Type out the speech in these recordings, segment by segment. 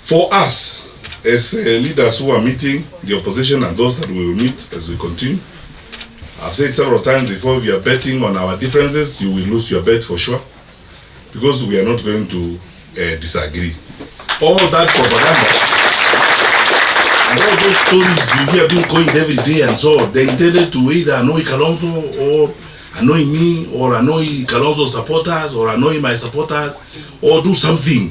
For us, as leaders who are meeting the opposition and those that we will meet as we continue, I've said several times before, if you are betting on our differences, you will lose your bet for sure, because we are not going to disagree. All that propaganda and all those stories you hear being coined every day and so on, they intended to either annoy Kalonzo or annoy me or annoy Kalonzo supporters or annoy my supporters or do something.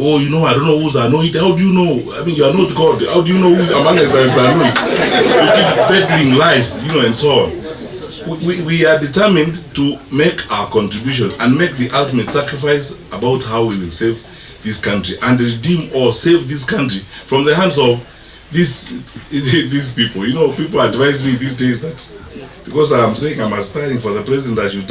Oh, you know, I don't know who's annoyed. How do you know? I mean, you are not God. How do you know who's among us that is annoyed? You keep peddling lies, you know, and so on. We are determined to make our contribution and make the ultimate sacrifice about how we will save this country and redeem or save this country from the hands of these people. You know, people advise me these days that because I'm saying I'm aspiring for the president, I should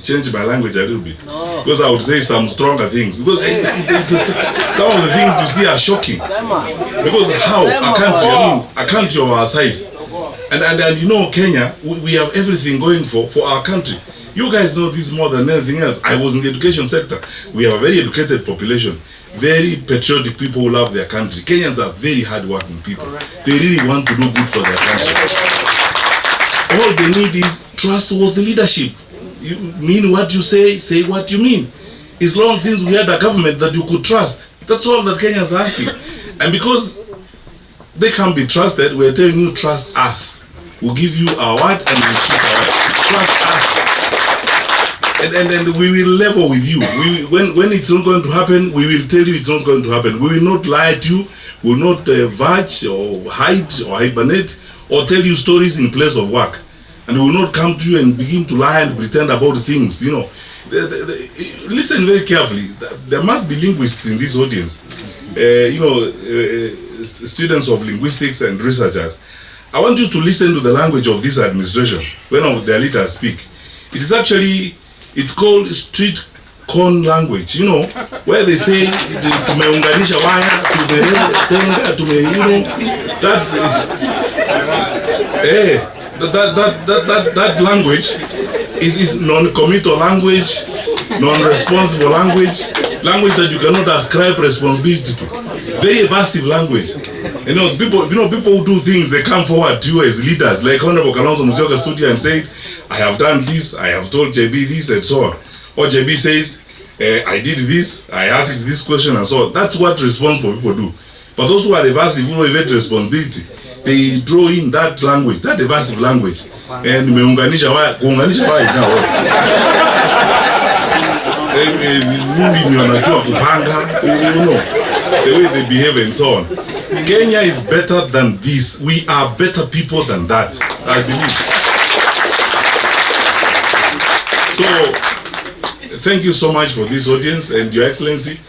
change my language a little bit. No. Because I would say some stronger things. Because some of the things you see are shocking. Because how a country of our size, and you know, Kenya, we have everything going for our country. You guys know this more than anything else. I was in the education sector. We have a very educated population, very patriotic people who love their country. Kenyans are very hard-working people. They really want to do good for their country. All they need is trustworthy leadership. You mean what you say what you mean. It's long since we had a government that you could trust. That's all that Kenyans are asking. And because they can't be trusted, we're telling you, trust us. We'll give you our word and we'll keep our word. Trust us. And we will level with you. When it's not going to happen, we will tell you it's not going to happen. We will not lie to you. We will not verge or hide or hibernate or tell you stories in place of work. And we will not come to you and begin to lie and pretend about things, you know. Listen very carefully. There must be linguists in this audience. Students of linguistics and researchers. I want you to listen to the language of this administration when their leaders speak. It is actually, it's called street corn language, you know, where they say tumeunganisha waya, that's that language is non-committal language, non-responsible language that you cannot ascribe responsibility to. Very evasive language. You know, people who do things, they come forward to you as leaders, like Honorable Kalonzo stood here and said, I have done this, I have told JB this, and so on. Or JB says, I did this, I asked this question, and so on. That's what responsible people do. But those who are evasive, who evade responsibility, they draw in that language, that evasive language. And kuunganisha waya is now the way they behave and so on. Kenya is better than this. We are better people than that, I believe. So, thank you so much for this audience, and Your Excellency,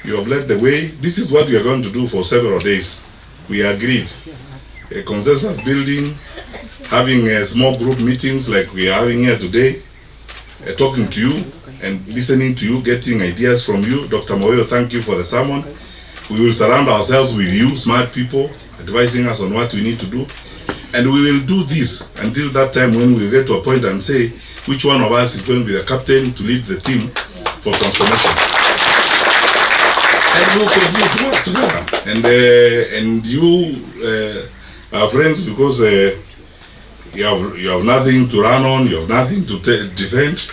you have led the way. This is what we are going to do for several days. We agreed. A consensus building, having small group meetings like we are having here today, talking to you and listening to you, getting ideas from you. Dr. Moyo, thank you for the sermon. We will surround ourselves with you, smart people, advising us on what we need to do. And we will do this until that time when we get to a point and say which one of us is going to be the captain to lead the team for transformation. And we'll continue to work together. And you are friends because you have nothing to run on, you have nothing to defend.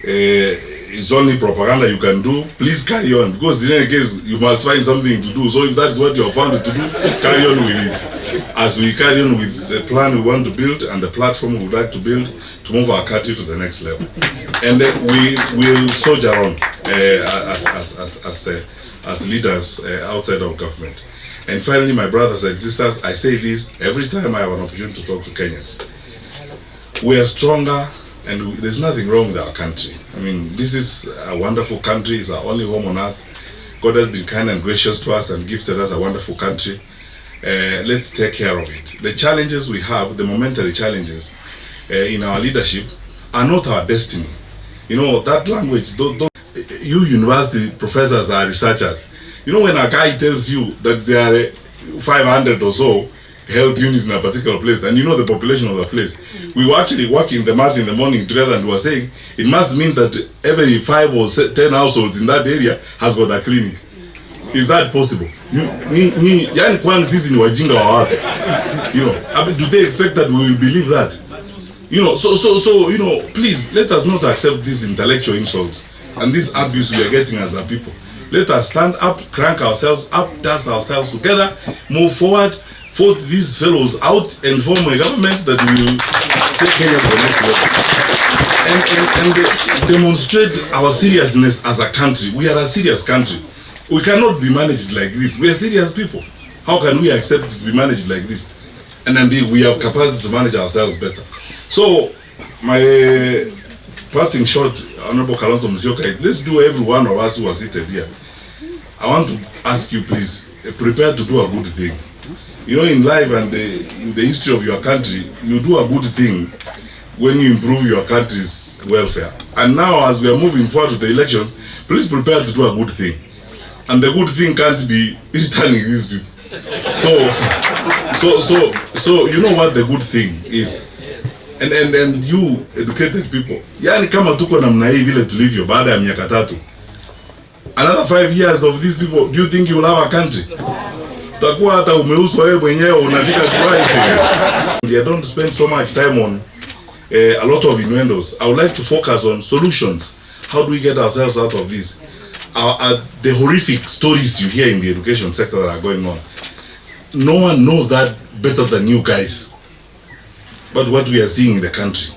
It's only propaganda you can do. Please carry on, because in any case you must find something to do. So if that is what you have found to do, carry on with it. As we carry on with the plan we want to build and the platform we would like to build to move our country to the next level. And we will soldier on as leaders outside of government. And finally, my brothers and sisters, I say this every time I have an opportunity to talk to Kenyans. We are stronger, and there's nothing wrong with our country. I mean, this is a wonderful country. It's our only home on earth. God has been kind and gracious to us and gifted us a wonderful country. Let's take care of it. The challenges we have, the momentary challenges in our leadership, are not our destiny. You know, that language, you university professors are researchers. You know, when a guy tells you that there are 500 or so health units in a particular place, and you know the population of the place, we were actually working the math in the morning together and we were saying it must mean that every 5 or 10 households in that area has got a clinic. Is that possible? Yani kwani sisi ni wajinga wa wapi? You know, I mean, do they expect that we will believe that? You know, so you know, please let us not accept these intellectual insults and this abuse we are getting as a people. Let us stand up, crank ourselves up, dust ourselves together, move forward, vote these fellows out, and form a government that will take Kenya to the next level. And demonstrate our seriousness as a country. We are a serious country. We cannot be managed like this. We are serious people. How can we accept to be managed like this? And indeed, we have capacity to manage ourselves better. So, my parting shot, Honorable Kalonzo Musyoka, is let's do every one of us who are seated here. I want to ask you, please, prepare to do a good thing. You know, in life and in the history of your country, you do a good thing when you improve your country's welfare. And now, as we are moving forward to the elections, please prepare to do a good thing. And the good thing can't be returning these people. So you know what the good thing is. And you educated people. Yani kama tuko namna hii vile tulivyo baada ya miaka 3. Another 5 years of these people, do you think you will have a country? Takuwa hata umeuswa wewe mwenyewe unafika Dubai. I don't spend so much time on a lot of innuendos. I would like to focus on solutions. How do we get ourselves out of this? The horrific stories you hear in the education sector that are going on. No one knows that better than you guys. But what we are seeing in the country.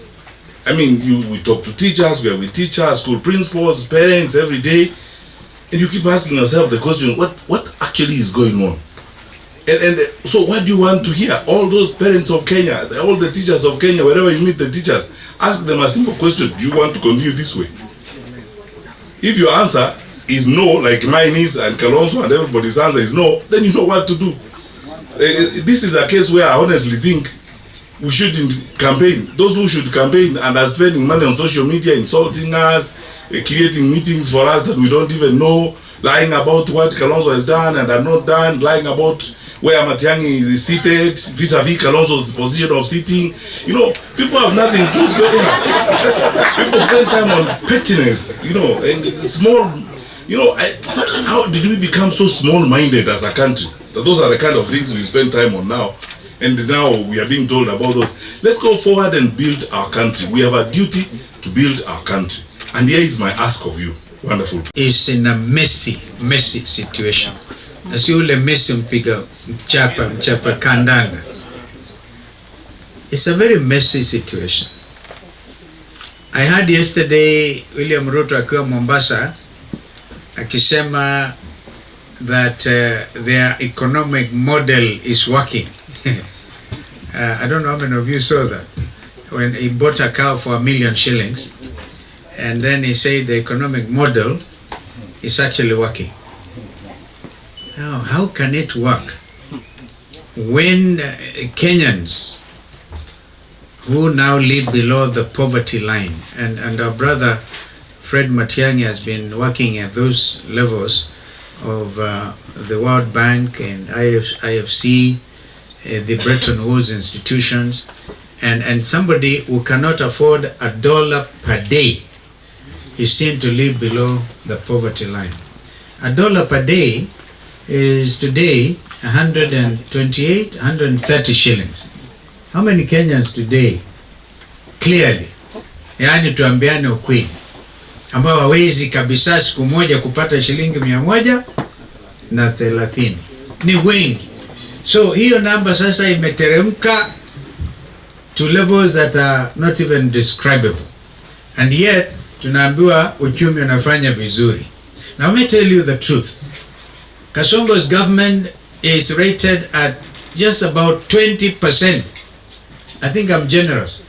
I mean, we talk to teachers, we are with teachers, school principals, parents every day, and you keep asking yourself the question, what actually is going on? And so what do you want to hear? All those parents of Kenya, all the teachers of Kenya, wherever you meet the teachers, ask them a simple question: do you want to continue this way? If your answer is no, like mine is, and Kalonzo and everybody's answer is no, then you know what to do. This is a case where I honestly think we shouldn't campaign. Those who should campaign and are spending money on social media, insulting us, creating meetings for us that we don't even know, lying about what Kalonzo has done and are not done, lying about where Matiang'i is seated, vis-a-vis Kalonzo's position of sitting. You know, people have nothing to spend. People spend time on pettiness, you know, and small, you know, how did we become so small-minded as a country? Those are the kind of things we spend time on now. And now we are being told about those. Let's go forward and build our country. We have a duty to build our country. And here is my ask of you. Wonderful. Is in a messy situation. As you ule messy mpiga mchapa kandanda. It's a very messy situation. I heard yesterday William RUTO akiwa Mombasa akisema that their economic model is working. I don't know how many of you saw that. When he bought a cow for 1 million shillings, and then he said the economic model is actually working. Now, how can it work when Kenyans who now live below the poverty line, and our brother Fred Matiang'i has been working at those levels of the World Bank and IFC, the Bretton Woods institutions, and somebody who cannot afford $1 per day is seen to live below the poverty line. $1 per day is today 128, 130 shillings. How many Kenyans today, clearly, yani tuambiane ukweli, ambao hawezi kabisa siku moja kupata shilingi 130? Ni wengi. So hiyo namba sasa imeteremka to levels that are not even describable. And yet tunaambiwa uchumi unafanya vizuri. Now let me tell you the truth. Kasongo's government is rated at just about 20%. I think I'm generous.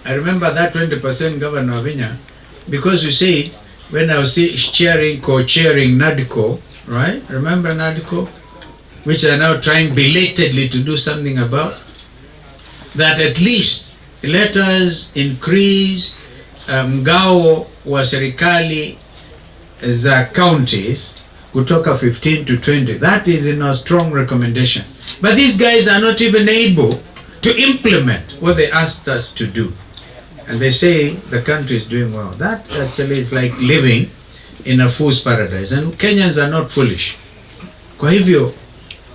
I remember that 20% Governor Wavinya, because you said when I was co-chairing NADCO, right? Remember NADCO? Which are now trying belatedly to do something about, that at least let us increase mgao wa serikali za counties kutoka 15 to 20. That is in our strong recommendation. But these guys are not even able to implement what they asked us to do. And they say the country is doing well. That actually is like living in a fool's paradise. And Kenyans are not foolish. Kwa hivyo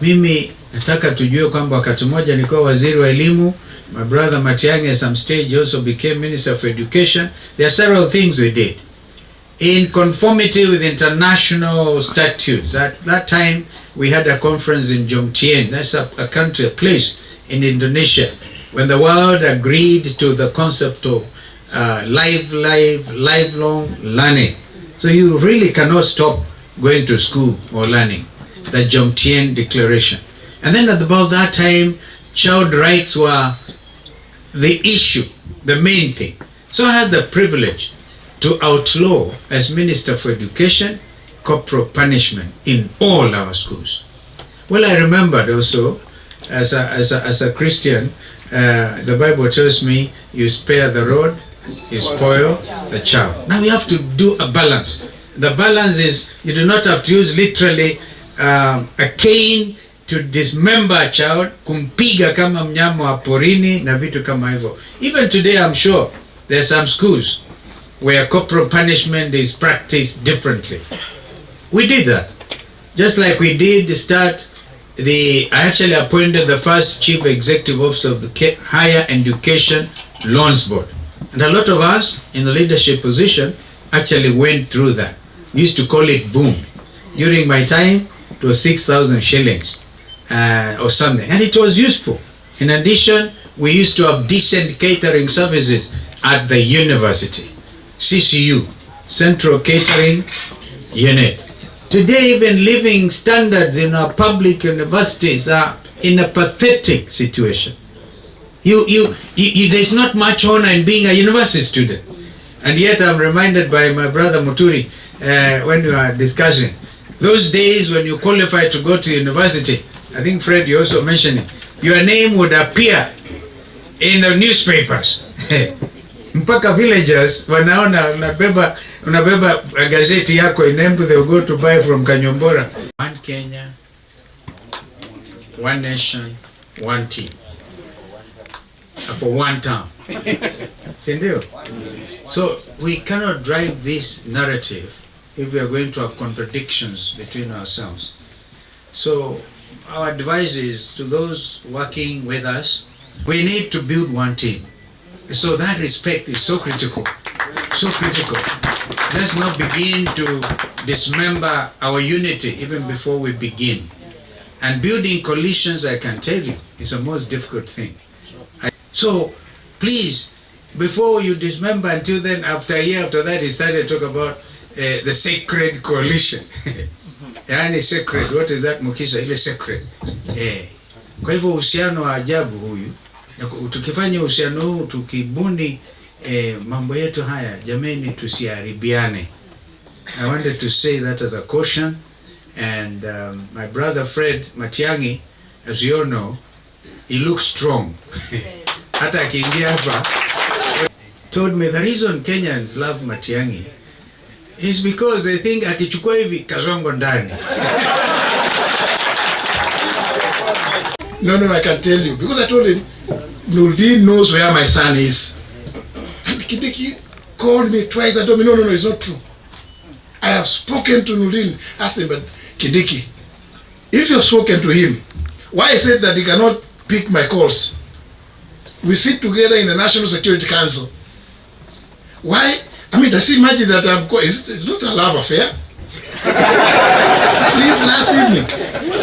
mimi nataka tujue kwamba wakati mmoja nilikuwa waziri wa elimu. My brother Matiang'i at some stage also became Minister for Education. There are several things we did in conformity with international statutes. At that time, we had a conference in Jomtien. That's a country, a place in Indonesia, when the world agreed to the concept of lifelong learning. So you really cannot stop going to school or learning. The Jomtien Declaration. And then at about that time, child rights were the issue, the main thing. So I had the privilege to outlaw, as Minister for Education, corporal punishment in all our schools. Well, I remembered also, as a Christian, the Bible tells me, you spare the rod, you spoil the child. Now we have to do a balance. The balance is, you do not have to use literally a cane to dismember a child, kumpiga kama mnyama wa porini na vitu kama hivyo. Even today, I'm sure there are some schools where corporal punishment is practiced differently. We did that. Just like we did start I actually appointed the first chief executive officer of the Higher Education Loans Board. And a lot of us in the leadership position actually went through that. We used to call it boom. During my time, it was 6,000 shillings or something. And it was useful. In addition, we used to have decent catering services at the university. CCU, Central Catering Unit. Today, even living standards in our public universities are in a pathetic situation. There's not much honor in being a university student. And yet I'm reminded by my brother Muturi when we were discussing. Those days when you qualified to go to university, I think Fred, you also mentioned it, your name would appear in the newspapers. Mpaka villagers wanaona unabeba gazeti yako inembu, they will go to buy from Kanyombora. One Kenya, one nation, one team. For one term. Sindio? So we cannot drive this narrative if we are going to have contradictions between ourselves. So our advice is to those working with us, we need to build one team. So that respect is so critical, so critical. Let's not begin to dismember our unity even before we begin. And building coalitions, I can tell you, is the most difficult thing. So please, before you dismember, until then, after a year after that, he started to talk about the sacred coalition. Yani sacred, what is that Mukisha? Ile sacred. Kwa hivyo uhusiano wa ajabu huyu. Tukifanya uhusiano huu, tukibuni mambo yetu haya, jameni tusiharibiane. I wanted to say that as a caution. And my brother Fred Matiang'i, as you all know, he looks strong. Hata akiingia hapa, told me the reason Kenyans love Matiang'i is because they think akichukua hivi kazongo ndani. No, I can tell you. Because I told him, Nurdin knows where my son is. And Kindiki called me twice. I told me, no, it's not true. I have spoken to Nurdin. Asked him, but Kindiki, if you have spoken to him, why is it that he cannot pick my calls? We sit together in the National Security Council. Why? I mean, does he imagine that it's not a love affair? Since last evening,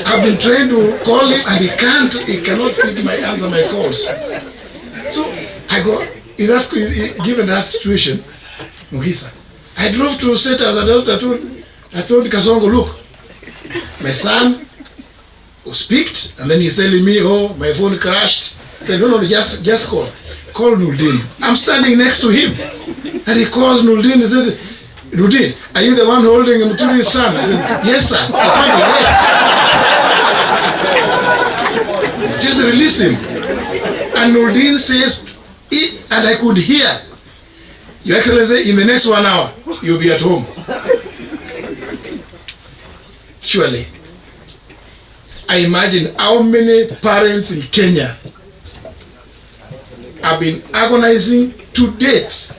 I've been trying to call him and he cannot answer my calls. So I go, given that situation, Mugisa, I drove to State as I told Kasongo, look, my son was picked, and then he's telling me, oh, my phone crashed. I said, no, just call. Call Nurdin. I'm standing next to him. And he calls Nurdin and said, Nurdin, are you the one holding Muturi's son? I said, yes, sir. Yes. Just release him. And Nurdin says, and I could hear, Your Excellency, in the next 1 hour, you'll be at home. Surely. I imagine how many parents in Kenya have been agonizing to date.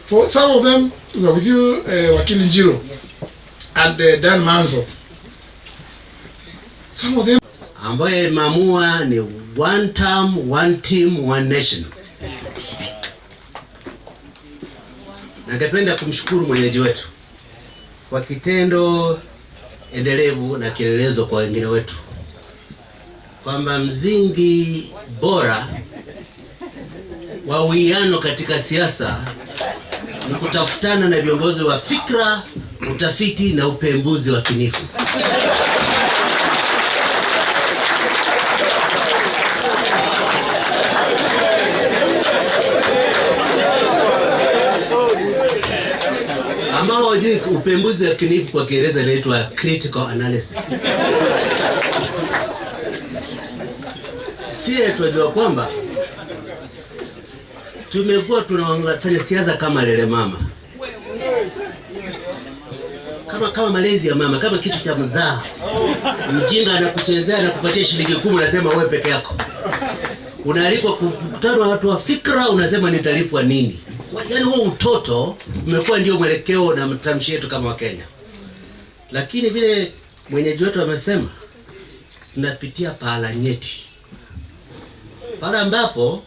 For some of them, we were with you, Wakili Njiro and Dan Manzo. Some of them ambaye mamua ni one term, one team, one nation. Ningependa kumshukuru mwenyeji wetu kwa kitendo endelevu na kielelezo kwa wengine wetu, kwamba mzingi bora wa uwiano katika siasa ni kutafutana na viongozi wa fikra, utafiti na upembuzi wa kinifu. Ambao hujui upembuzi wa kinifu kwa Kiingereza inaitwa critical analysis. Sisi tunajua kwamba tumekuwa tunafanya siasa kama lele mama, kama malezi ya mama, kama kitu cha mzaha. Mjinga anakuchezea na kupatia shilingi 10, unasema wewe peke yako. Unaalikwa kukutana na watu wa fikra, unasema nitalipwa nini? Yaani huo utoto umekuwa ndio mwelekeo na mtamshi yetu kama Wakenya. Lakini vile mwenyeji wetu amesema, tunapitia pahala nyeti, pahala ambapo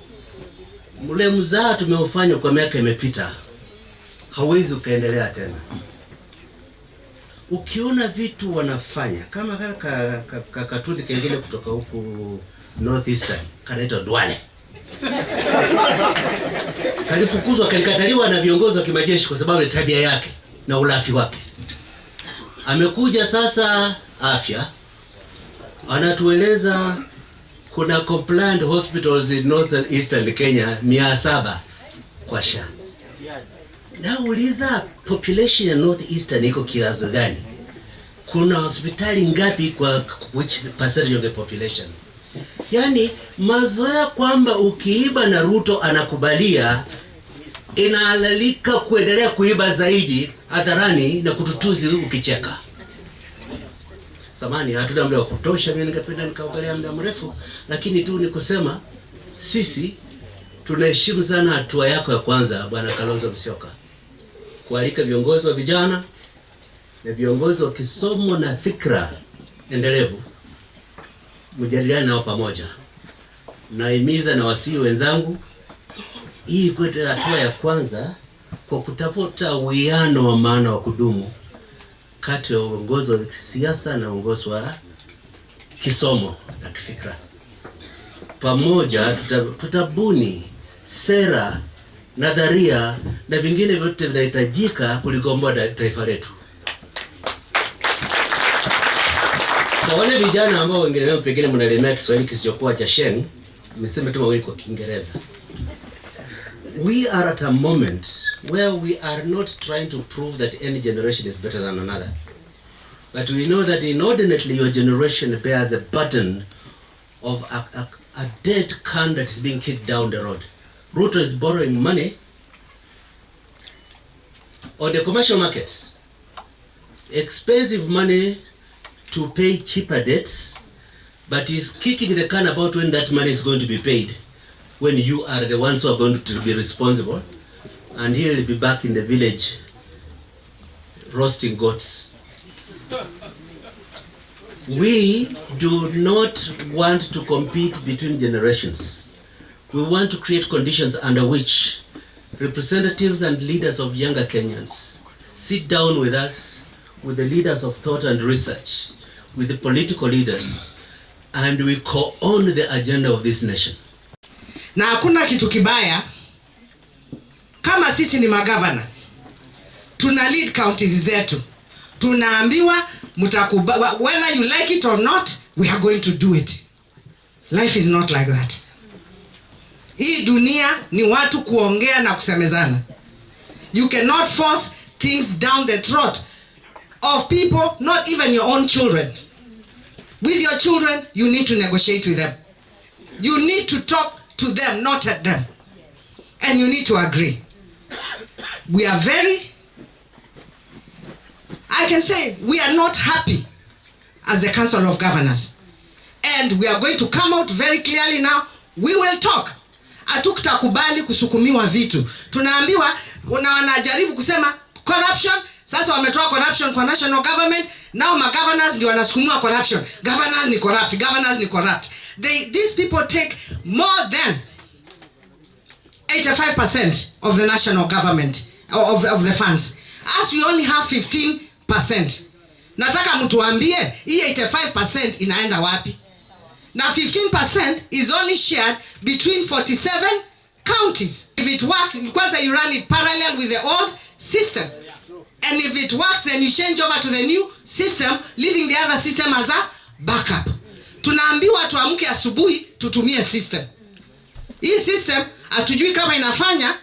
ule mzaha tumeufanya kwa miaka imepita hauwezi ukaendelea tena. Ukiona vitu wanafanya kama katuni kengine kutoka huku Northeastern kanaitwa Duale, kalifukuzwa, kalikataliwa na viongozi wa kimajeshi kwa sababu ya tabia yake na ulafi wake. Amekuja sasa afya, anatueleza kuna compliant hospitals in Northern Eastern Kenya 700 kwa SHA. Nauliza, population ya North Eastern iko kiasi gani? Kuna hospitali ngapi kwa which percentage of the population? Yani mazoea kwamba ukiiba na Ruto anakubalia, inaalalika kuendelea kuiba zaidi hadharani na kututuzi ukicheka. Samani, hatuna muda wa kutosha, mimi ningependa nikaongelea muda mrefu, lakini tu ni kusema sisi tunaheshimu sana hatua yako ya kwanza Bwana Kalonzo Musyoka, kualika viongozi wa vijana na viongozi wa kisomo na fikra endelevu mjadiliane nao pamoja. Naimiza na wasii wenzangu, hii kwetu hatua ya kwanza kwa kutafuta uwiano wa maana wa kudumu kati ya uongozi wa siasa na uongozi wa kisomo na kifikra. Pamoja tutabuni sera, nadharia na vingine vyote vinahitajika kuligomboa taifa letu. Kwa wale vijana ambao wengine leo pengine mnalemea Kiswahili kisichokuwa cha sheng, nimesema tu mawili kwa Kiingereza. We are at a moment where we are not trying to prove that any generation is better than another. But we know that inordinately your generation bears a burden of a dead can that is being kicked down the road. RUTO is borrowing money on the commercial markets, expensive money to pay cheaper debts, but is kicking the can about when that money is going to be paid, when you are the ones who are going to be responsible, and he will be back in the village roasting goats. We do not want to compete between generations. We want to create conditions under which representatives and leaders of younger Kenyans sit down with us, with the leaders of thought and research, with the political leaders, and we co-own the agenda of this nation. Na hakuna kitu kibaya kama sisi ni magavana, tuna lead counties zetu, tunaambiwa whether you like it or not, we are going to do it. Life is not like that. Hii dunia ni watu kuongea na kusemezana. You cannot force things down the throat of people, not even your own children. With your children, you need to negotiate with them. You need to talk to them, not at them. And you need to agree. We are I can say we are not happy as the Council of Governors. And we are going to come out very clearly now. We will talk. Hatutakubali kusukumiwa vitu. Tunaambiwa wanajaribu kusema corruption, Sasa wametoa corruption kwa national government. Now governors ndio wanasukumua corruption. Governors ni corrupt, governors ni corrupt. These people take more than 85% of the national government of the funds. As we only have 15%. Nataka mtuambie hii 85% inaenda wapi? Na 15% is only shared between 47 counties. If it works, because you run it parallel with the old system. And if it works, then you change over to the new system, leaving the other system as a backup. Tunaambiwa tuamke asubuhi tutumie system. Hii system hatujui kama inafanya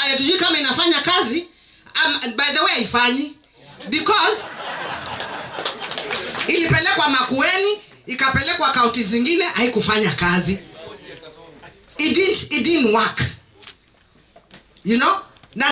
hatujui kama inafanya kazi. By the way haifanyi, because ilipelekwa Makueni, ikapelekwa kaunti zingine, haikufanya kazi. It didn't work. You know?